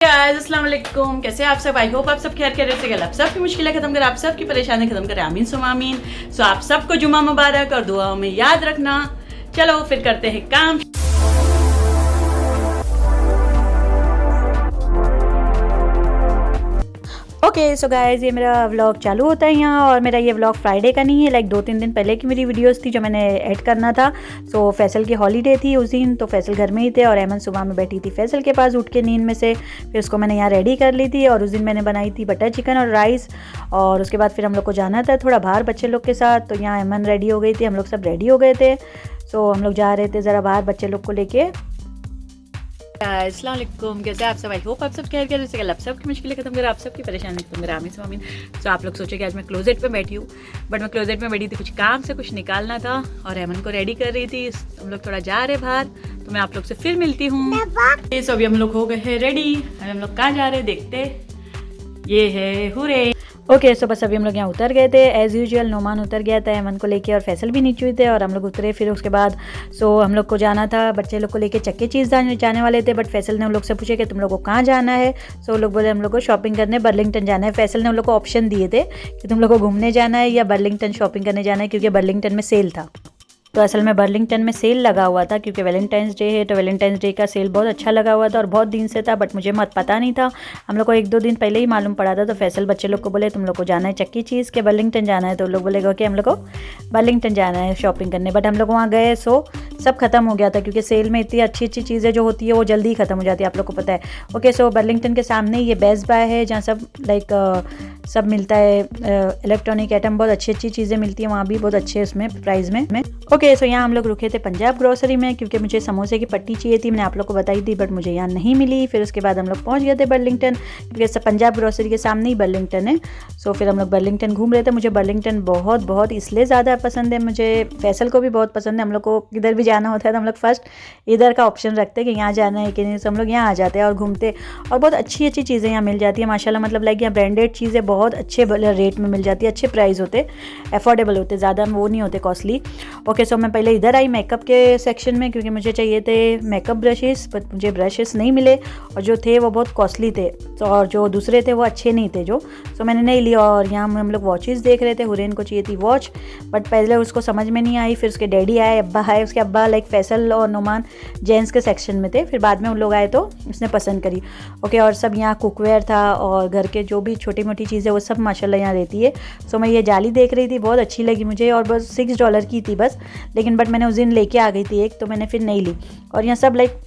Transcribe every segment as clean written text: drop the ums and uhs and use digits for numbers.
Guys अस्सलाम वालेकुम, कैसे आप सब। आई होप आप सब खैर खैरियत से। आप सबकी मुश्किलें खत्म कर, आप सबकी परेशानी खत्म करे, आमीन सुम आमीन। सो आप सबको जुमा मुबारक और दुआओं में याद रखना। चलो फिर करते हैं काम। ओके सो गाइस, ये मेरा व्लॉग चालू होता है यहाँ। और मेरा ये व्लॉग फ्राइडे का नहीं है, लाइक 2-3 दिन पहले की मेरी वीडियोस थी जो मैंने ऐड करना था। सो फैसल की हॉलीडे थी उस दिन, तो फैसल घर में ही थे और अमन सुबह में बैठी थी फैसल के पास उठ के नींद में से। फिर उसको मैंने यहाँ रेडी कर ली थी और उस दिन मैंने बनाई थी बटर चिकन और राइस। और उसके बाद फिर हम लोग को जाना था थोड़ा बाहर बच्चे लोग के साथ, तो यहाँ अमन रेडी हो गई थी, हम लोग सब रेडी हो गए थे। सो हम लोग जा रहे थे ज़रा बाहर बच्चे लोग को लेके। अस्सलाम वालेकुम, कैसे आप सब। आई होप आप सब खैर खैरियत से। आप सबकी मुश्किलें खत्म कर, आप सबकी परेशानी खत्म कर, आमीन आमीन। तो आप लोग सोचे कि आज मैं क्लोजेट पे बैठी हूँ, बट मैं क्लोजेट में बैठी थी, कुछ काम से कुछ निकालना था और अमन को रेडी कर रही थी। हम लोग थोड़ा जा रहे बाहर, तो मैं आप लोग से फिर मिलती हूँ। सो अभी हम लोग हो गए हैं रेडी। अभी हम लोग कहाँ जा रहे हैं देखते। ये है हुरे। ओके सो बस अभी हम लोग यहाँ उतर गए थे एज़ यूजुअल। नोमान उतर गया था अमन को लेके और फैसल भी नीचे हुए थे और हम लोग उतरे। फिर उसके बाद सो हम लोग को जाना था, बच्चे लोग को लेके चक्के चीज़ जाने वाले थे, बट फैसल ने उन लोग से पूछे कि तुम लोग को कहाँ जाना है। सो लोग बोले हम लोग को शॉपिंग करने बर्लिंगटन जाना है। फैसल ने उन लोग को ऑप्शन दिए थे कि तुम लोग को घूमने जाना है या बर्लिंगटन शॉपिंग करने जाना है, क्योंकि बर्लिंगटन में सेल था। तो असल में बर्लिंगटन में सेल लगा हुआ था क्योंकि वैलेंटाइंस डे है, तो वैलेंटाइंस डे का सेल बहुत अच्छा लगा हुआ था और बहुत दिन से था, बट मुझे पता नहीं था। हम लोग को 1-2 दिन पहले ही मालूम पड़ा था। तो फैसल बच्चे लोग को बोले तुम लोग को जाना है चक्की चीज़ के बर्लिंगटन जाना है, तो लोग बोलेगा कि हम लोग को बर्लिंगटन जाना है शॉपिंग करने। बट हम लोग वहाँ गए सो सब खत्म हो गया था, क्योंकि सेल में इतनी अच्छी अच्छी चीज़ें जो होती है वो जल्दी ख़त्म हो जाती है, आप लोग को पता है। ओके सो बर्लिंगटन के सामने ये बेस्ट बाय है जहाँ सब लाइक सब मिलता है, इलेक्ट्रॉनिक आइटम बहुत अच्छी अच्छी चीज़ें मिलती हैं वहाँ भी, बहुत अच्छे उसमें प्राइस में। ओके सो यहाँ हम लोग रुके थे पंजाब ग्रोसरी में, क्योंकि मुझे समोसे की पट्टी चाहिए थी, मैंने आप लोग को बताई थी, बट मुझे यहाँ नहीं मिली। फिर उसके बाद हम लोग पहुँच गए थे बर्लिंगटन, क्योंकि पंजाब ग्रोसरी के सामने ही बर्लिंगटन है। सो फिर हम लोग बर्लिंगटन घूम रहे थे। मुझे बर्लिंगटन बहुत बहुत इसलिए ज़्यादा पसंद है, मुझे फैसल को भी बहुत पसंद है। हम लोग को किधर भी जाना होता है तो हम लोग फर्स्ट इधर का ऑप्शन रखते हैं कि यहाँ जाना है कि नहीं, तो हम लोग यहाँ आ जाते हैं और घूमते। और बहुत अच्छी अच्छी चीज़ें यहाँ मिल जाती है माशाल्लाह, मतलब लाइक यहाँ ब्रांडेड चीज़ें बहुत अच्छे रेट में मिल जाती है, अच्छे प्राइस होते, अफोर्डेबल होते, ज़्यादा वो नहीं होते कॉस्टली। ओके सो मैं पहले इधर आई मेकअप के सेक्शन में, क्योंकि मुझे चाहिए थे मेकअप ब्रशेस, बट मुझे ब्रशेस नहीं मिले और जो थे वो बहुत कॉस्टली थे, तो और जो दूसरे थे वो अच्छे नहीं थे जो, सो मैंने नहीं लिया। और यहाँ हम लोग वॉचेस देख रहे थे, हुरैन को चाहिए थी वॉच, बट पहले उसको समझ में नहीं आई। फिर उसके डैडी आए, अब्बा आए, उसके अब्बा लाइक फैसल और नोमान जेंट्स के सेक्शन में थे, फिर बाद में उन लोग आए तो उसने पसंद करी। ओके और सब यहाँ कुकवेयर था और घर के जो भी छोटी मोटी चीज़ें वो सब माशाल्लाह यहाँ रहती है। सो मैं ये जाली देख रही थी, बहुत अच्छी लगी मुझे और बस $6 की थी बस, लेकिन बट मैंने उस दिन लेके आ गई थी एक, तो मैंने फिर नहीं ली। और यहाँ सब लाइक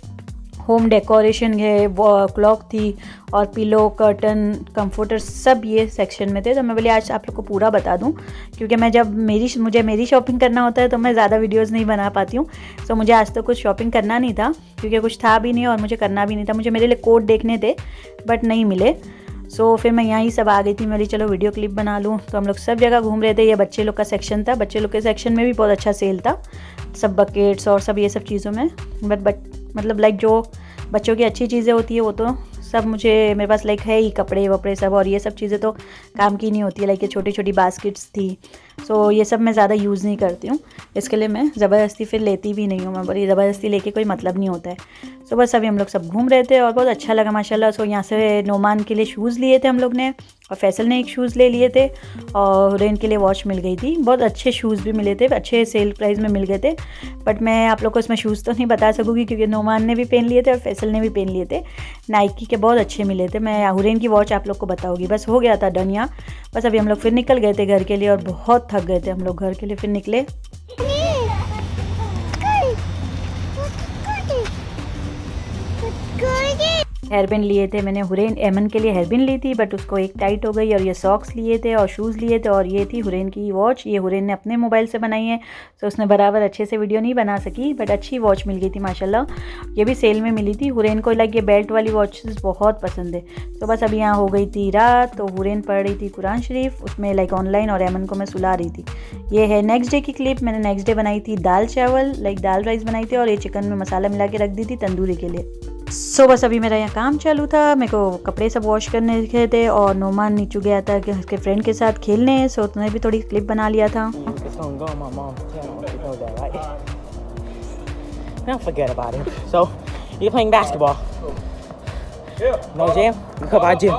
होम डेकोरेशन है, क्लॉक थी और पिलो, कर्टन, कंफर्टर सब ये सेक्शन में थे। तो मैं बोली आज आप लोग को पूरा बता दूं, क्योंकि मैं जब मुझे मेरी शॉपिंग करना होता है तो मैं ज़्यादा वीडियोस नहीं बना पाती हूँ। सो मुझे आज तो कुछ शॉपिंग करना नहीं था, क्योंकि कुछ था भी नहीं और मुझे करना भी नहीं था। मुझे मेरे लिए कोट देखने थे बट नहीं मिले। सो फिर मैं यहाँ ही सब आ गई थी, मैं बोली चलो वीडियो क्लिप बना लूँ। तो हम लोग सब जगह घूम रहे थे। ये बच्चे लोग का सेक्शन था, बच्चे लोग के सेक्शन में भी बहुत अच्छा सेल था, सब बकेट्स और सब ये सब चीज़ों में। बट मतलब लाइक जो बच्चों की अच्छी चीज़ें होती है वो तो सब मेरे पास लाइक है ही, कपड़े वपड़े सब, और ये सब चीज़ें तो काम की नहीं होती है, लाइक ये छोटी छोटी बास्केट्स थी। सो ये सब मैं ज़्यादा यूज़ नहीं करती हूँ, इसके लिए मैं ज़बरदस्ती फिर लेती भी नहीं हूँ। मैं बोली ज़बरदस्ती लेके कोई मतलब नहीं होता है। सो बस अभी हम लोग सब घूम रहे थे और बहुत अच्छा लगा माशाल्लाह। सो यहाँ से नोमान के लिए शूज़ लिए थे हम लोग ने, और फैसल ने एक शूज़ ले लिए थे, और हुरैन के लिए वॉच मिल गई थी। बहुत अच्छे शूज़ भी मिले थे, अच्छे सेल प्राइस में मिल गए थे। बट मैं आप लोग को इसमें शूज़ तो नहीं बता सकूँगी, क्योंकि नोमान ने भी पहन लिए थे और फैसल ने भी पहन लिए थे। नाइकी के बहुत अच्छे मिले थे। मैं हुरैन की वॉच आप लोग को बताऊँगी। बस हो गया था डन यहाँ। बस अभी हम लोग फिर निकल गए थे घर के लिए और बहुत थक गए थे हम लोग, घर के लिए फिर निकले। हेयरबैंड लिए थे मैंने, हुरैन एमन के लिए हेयरबैंड ली थी, बट उसको एक टाइट हो गई। और ये सॉक्स लिए थे और शूज़ लिए थे, और ये थी हुरैन की वॉच। ये हुरैन ने अपने मोबाइल से बनाई है, तो उसने बराबर अच्छे से वीडियो नहीं बना सकी, बट अच्छी वॉच मिल गई थी माशाल्लाह। ये भी सेल में मिली थी। हुरैन को लाइक ये बेल्ट वाली वॉचेस बहुत पसंद है। तो बस अभी यहाँ हो गई थी रात, तो हुरैन पढ़ रही थी कुरान शरीफ उसमें लाइक ऑनलाइन, और एमन को मैं सुला रही थी। ये है नेक्स्ट डे की क्लिप। मैंने नेक्स्ट डे बनाई थी दाल चावल, लाइक दाल राइस बनाई थी, और ये चिकन में मसाला मिला के रख दी थी तंदूरी के लिए। सो बस अभी मेरा यहाँ काम चालू था, मेरे को कपड़े सब वॉश करने के थे, और नोमान नीचे गया था कि उसके फ्रेंड के साथ खेलने। सो उसने भी थोड़ी क्लिप बना लिया था। Don't forget about him. So, you're playing basketball. No jam? Goodbye, Jim.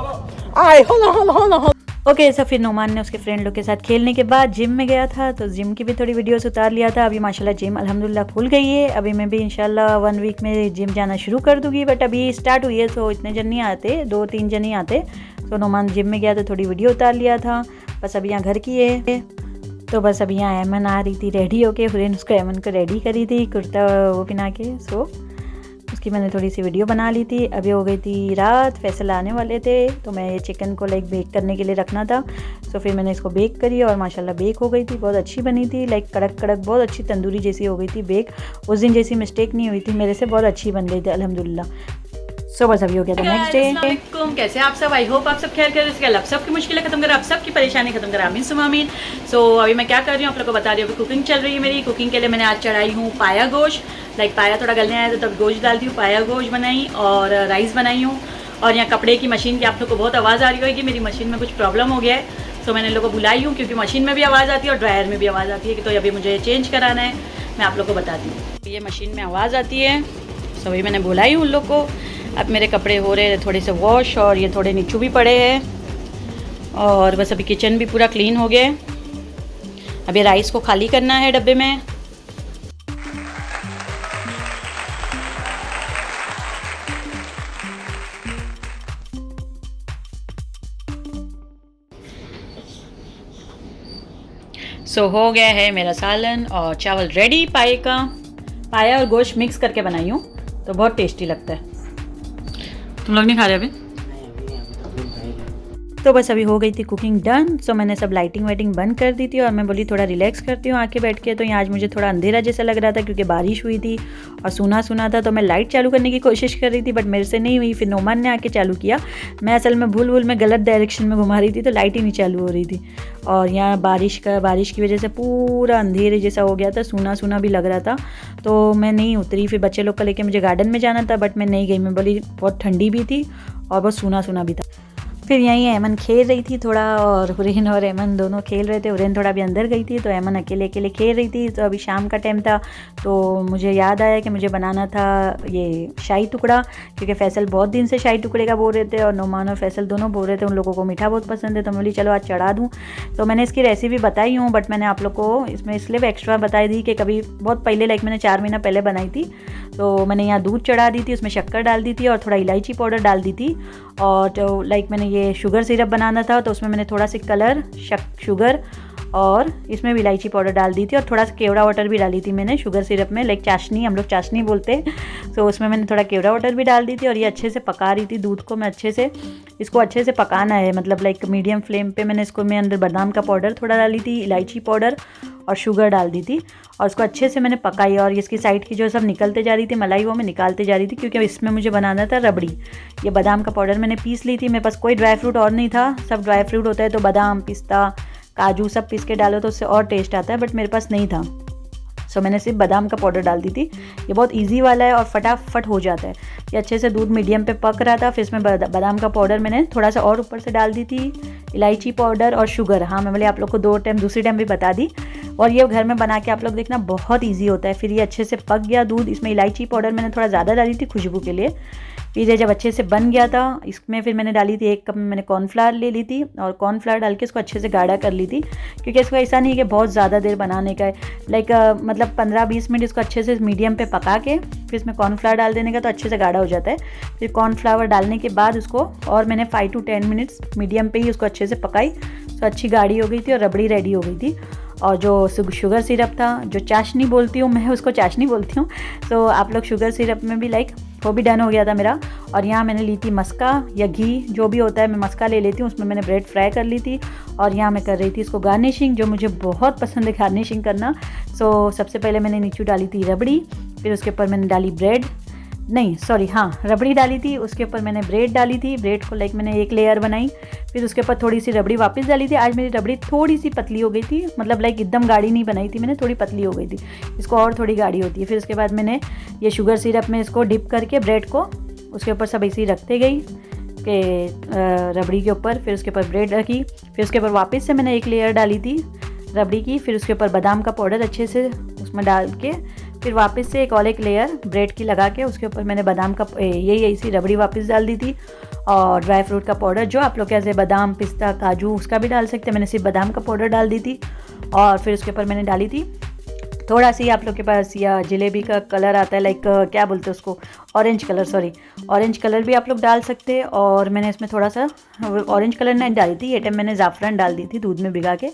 Alright, hold on. Okay so फिर नोमान ने उसके फ्रेंड लोग के साथ खेलने के बाद जिम में गया था, तो जिम की भी थोड़ी वीडियोस उतार लिया था। अभी माशाल्लाह जिम अल्हम्दुलिल्लाह खुल गई है। अभी मैं भी इंशाल्लाह 1 वीक में जिम जाना शुरू कर दूँगी, बट अभी स्टार्ट हुई है तो इतने जन नहीं आते, 2-3 जन ही आते। तो नोमान जिम में गया तो थोड़ी वीडियो उतार लिया था। बस अभी यहाँ घर की है, तो बस अभी यहाँ एमन आ रही थी रेडी होके। हुरैन उसको एमन को रेडी करी थी, कुर्ता वो पहना के। सो उसकी मैंने थोड़ी सी वीडियो बना ली थी। अभी हो गई थी रात, फैसल आने वाले थे, तो मैं ये चिकन को लाइक बेक करने के लिए रखना था। तो फिर मैंने इसको बेक करी और माशाल्लाह बेक हो गई थी, बहुत अच्छी बनी थी। लाइक कड़क कड़क बहुत अच्छी तंदूरी जैसी हो गई थी बेक। उस दिन जैसी मिस्टेक नहीं हुई थी मेरे से, बहुत अच्छी बन गई थी अल्हम्दुलिल्लाह। सो बस अभी हो गया था नेक्स्ट डे। कैसे आप सब? आई होप आप सब खैर कर रहे हैं। आप सबकी मुश्किलें खत्म करें, आप सबकी परेशानी खत्म करें, आमीन सुम्मा आमीन। सो अभी मैं क्या कर रही हूँ आप लोगों को बता रही हूँ। अभी कुकिंग चल रही है मेरी। कुकिंग के लिए मैंने आज चढ़ाई हूँ पाया गोश्त। लाइक पाया थोड़ा गलने आया तो तब गोश्त डालती हूँ, पाया गोश्त बनाई और राइस बनाई हूँ। और यहाँ कपड़े की मशीन की आप लोग को बहुत आवाज़ आ रही होगी, मेरी मशीन में कुछ प्रॉब्लम हो गया है, तो मैंने लोगों को बुलाई हूँ, क्योंकि मशीन में भी आवाज़ आती है और ड्रायर में भी आवाज़ आती है। तो अभी मुझे चेंज कराना है, मैं आप लोग को बताती हूँ। ये मशीन में आवाज़ आती है, तो अभी मैंने बुलाई हूँ उन लोग को। अब मेरे कपड़े हो रहे हैं थोड़े से वॉश, और ये थोड़े नीचू भी पड़े हैं, और बस अभी किचन भी पूरा क्लीन हो गया है। अभी राइस को खाली करना है डब्बे में। सो हो गया है मेरा सालन और चावल रेडी। पाया और गोश्त मिक्स करके बनाई हूँ, तो बहुत टेस्टी लगता है। तुम लोग नहीं खा रहे अभी? तो बस अभी हो गई थी कुकिंग डन। सो मैंने सब लाइटिंग वाइटिंग बंद कर दी थी, और मैं बोली थोड़ा रिलैक्स करती हूँ आके बैठ के। तो यहाँ आज मुझे थोड़ा अंधेरा जैसा लग रहा था, क्योंकि बारिश हुई थी और सुना सुना था। तो मैं लाइट चालू करने की कोशिश कर रही थी, बट मेरे से नहीं हुई। फिर नोमान ने आके चालू किया। मैं असल में भूल में गलत डायरेक्शन में घुमा रही थी, तो लाइट ही नहीं चालू हो रही थी। और यहाँ बारिश की वजह से पूरा अंधेरे जैसा हो गया था, सुना सुना भी लग रहा था। तो मैं नहीं उतरी। फिर बच्चे लोग को लेके मुझे गार्डन में जाना था, बट मैं नहीं गई। मैं बोली बहुत ठंडी भी थी और बहुत सुना सुना भी था। फिर यहीं एमन खेल रही थी थोड़ा, और हुरैन और एमन दोनों खेल रहे थे। हुरैन थोड़ा भी अंदर गई थी, तो एमन अकेले अकेले खेल रही थी। तो अभी शाम का टाइम था, तो मुझे याद आया कि मुझे बनाना था ये शाही टुकड़ा, क्योंकि फैसल बहुत दिन से शाही टुकड़े का बोल रहे थे, और नोमान और फैसल दोनों बोल रहे थे। उन लोगों को मीठा बहुत पसंद है, तो बोली चलो आज चढ़ा दूँ। तो मैंने इसकी रेसिपी बताई हूँ, बट मैंने आप लोग को इसमें इसलिए भी एक्स्ट्रा बताई दी कि कभी बहुत पहले, लाइक मैंने 4 महीना पहले बनाई थी। तो मैंने यहाँ दूध चढ़ा दी थी, उसमें शक्कर डाल दी थी और थोड़ा इलायची पाउडर डाल दी थी। और जो लाइक मैंने ये शुगर सिरप बनाना था, तो उसमें मैंने थोड़ा सा कलर, शुगर और इसमें भी इलायची पाउडर डाल दी थी, और थोड़ा सा केवड़ा वाटर भी डाली थी मैंने शुगर सिरप में। लाइक चाशनी, हम लोग चाशनी बोलते हैं। तो उसमें मैंने थोड़ा केवड़ा वाटर भी डाल दी थी, और ये अच्छे से पका रही थी दूध को। मैं इसको अच्छे से पकाना है, मतलब लाइक मीडियम फ्लेम पे। मैंने इसको मैं अंदर बादाम का पाउडर थोड़ा डाली थी, इलायची पाउडर और शुगर डाल दी थी, और उसको अच्छे से मैंने पकाई। और इसकी साइड की जो सब निकलते जा रही थी मलाई, वो मैं निकालते जा रही थी, क्योंकि इसमें मुझे बनाना था रबड़ी। ये बादाम का पाउडर मैंने पीस ली थी। मेरे पास कोई ड्राई फ्रूट और नहीं था। सब ड्राई फ्रूट होता है तो बादाम, पिस्ता, काजू सब पीस के डालो तो उससे और टेस्ट आता है, बट मेरे पास नहीं था। सो मैंने सिर्फ बादाम का पाउडर डाल दी थी। ये बहुत इजी वाला है और फटाफट हो जाता है। ये अच्छे से दूध मीडियम पे पक रहा था। फिर इसमें बादाम का पाउडर मैंने थोड़ा सा और ऊपर से डाल दी थी, इलायची पाउडर और शुगर। हाँ, मैं बोले आप लोग को दूसरी टाइम भी बता दी। और ये घर में बना के आप लोग देखना, बहुत ईजी होता है। फिर ये अच्छे से पक गया दूध। इसमें इलायची पाउडर मैंने थोड़ा ज़्यादा डाली थी खुशबू के लिए। फिर ये जब अच्छे से बन गया था, इसमें फिर मैंने डाली थी 1 कप में मैंने कॉर्नफ्लावर ले ली थी, और कॉर्नफ्लावर डाल के इसको अच्छे से गाढ़ा कर ली थी, क्योंकि इसको ऐसा नहीं कि बहुत ज़्यादा देर बनाने का है। लाइक मतलब 15-20 मिनट इसको अच्छे से मीडियम पे पका के फिर इसमें कॉर्नफ्लावर डाल देने का, तो अच्छे से गाढ़ा हो जाता है। फिर कॉर्नफ्लावर डालने के बाद उसको और मैंने 5 to 10 मिनट्स मीडियम पे ही उसको अच्छे से पकाई, तो अच्छी गाढ़ी हो गई थी और रबड़ी रेडी हो गई थी। और जो शुगर सिरप था, जो चाशनी बोलती हूँ मैं, उसको चाशनी बोलती हूँ, तो आप लोग शुगर सिरप में भी लाइक वो भी डन हो गया था मेरा। और यहाँ मैंने ली थी मस्का या घी, जो भी होता है, मैं मस्का ले लेती हूँ। उसमें मैंने ब्रेड फ्राई कर ली थी, और यहाँ मैं कर रही थी इसको गार्निशिंग, जो मुझे बहुत पसंद है गार्निशिंग करना। सो सबसे पहले मैंने नीचे डाली थी रबड़ी, फिर उसके ऊपर मैंने डाली रबड़ी डाली थी। उसके ऊपर मैंने ब्रेड डाली थी। ब्रेड को लाइक मैंने 1 लेयर बनाई, फिर उसके ऊपर थोड़ी सी रबड़ी वापस डाली थी। आज मेरी रबड़ी थोड़ी सी पतली हो गई थी, मतलब लाइक एकदम गाढ़ी नहीं बनाई थी मैंने, थोड़ी पतली हो गई थी। इसको और थोड़ी गाढ़ी होती है। फिर उसके बाद मैंने ये शुगर सिरप में इसको डिप करके ब्रेड को उसके ऊपर सब ऐसे ही रखते गई कि रबड़ी के ऊपर। फिर उसके ऊपर ब्रेड रखी, फिर उसके ऊपर वापस से मैंने 1 लेयर डाली थी रबड़ी की। फिर उसके ऊपर बादाम का पाउडर अच्छे से उसमें डाल के फिर वापस से एक और एक लेयर ब्रेड की लगा के उसके ऊपर मैंने बादाम का यही सी रबड़ी वापस डाल दी थी, और ड्राई फ्रूट का पाउडर जो आप लोग कैसे बादाम पिस्ता काजू उसका भी डाल सकते हैं, मैंने सिर्फ बादाम का पाउडर डाल दी थी। और फिर उसके ऊपर मैंने डाली थी थोड़ा सी, आप लोग के पास या जलेबी का कलर आता है लाइक क्या बोलते हैं उसको, orange colour, sorry orange colour भी आप लोग डाल सकते हैं। और मैंने इसमें थोड़ा सा ऑरेंज कलर नहीं डाली थी, ये टाइम मैंने ज़ाफ़रान डाल दी थी दूध में भिगा के,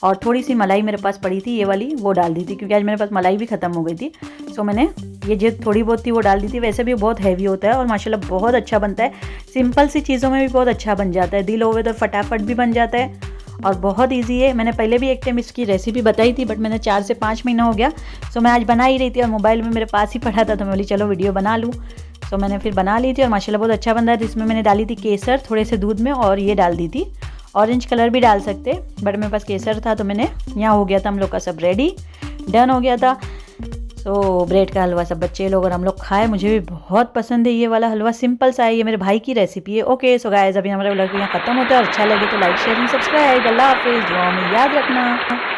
और थोड़ी सी मलाई मेरे पास पड़ी थी ये वाली, वो डाल दी थी क्योंकि आज मेरे पास मलाई भी ख़त्म हो गई थी। सो मैंने ये जो थोड़ी बहुत थी वो डाल दी थी। वैसे भी बहुत हैवी होता है और माशाल्लाह बहुत अच्छा बनता है, सिंपल सी चीज़ों में भी बहुत अच्छा बन जाता है, दिल होवे तो फटाफट भी बन जाता है और बहुत इजी है। मैंने पहले भी एक टाइम इसकी रेसिपी बताई थी, बट मैंने 4 से 5 महीना हो गया। सो मैं आज बना ही रही थी और मोबाइल में मेरे पास ही पड़ा था, तो मैं बोली चलो वीडियो बना लूँ। सो मैंने फिर बना ली थी और माशाल्लाह बहुत अच्छा बन रहा था। इसमें मैंने डाली थी केसर थोड़े से दूध में, और ये डाल दी थी ऑरेंज कलर भी डाल सकते, बट मेरे पास केसर था तो मैंने, यहाँ हो गया था हम लोग का सब रेडी, डन हो गया था। सो ब्रेड का हलवा सब बच्चे लोग और हम लोग खाए, मुझे भी बहुत पसंद है ये वाला हलवा, सिंपल सा है, ये मेरे भाई की रेसिपी है। ओके सो गाइस, अभी हमारा व्लॉग यहाँ खत्म होता है, और अच्छा लगे तो लाइक शेयर एंड सब्सक्राइब। अल्लाह हाफिज़, दुआ में याद रखना।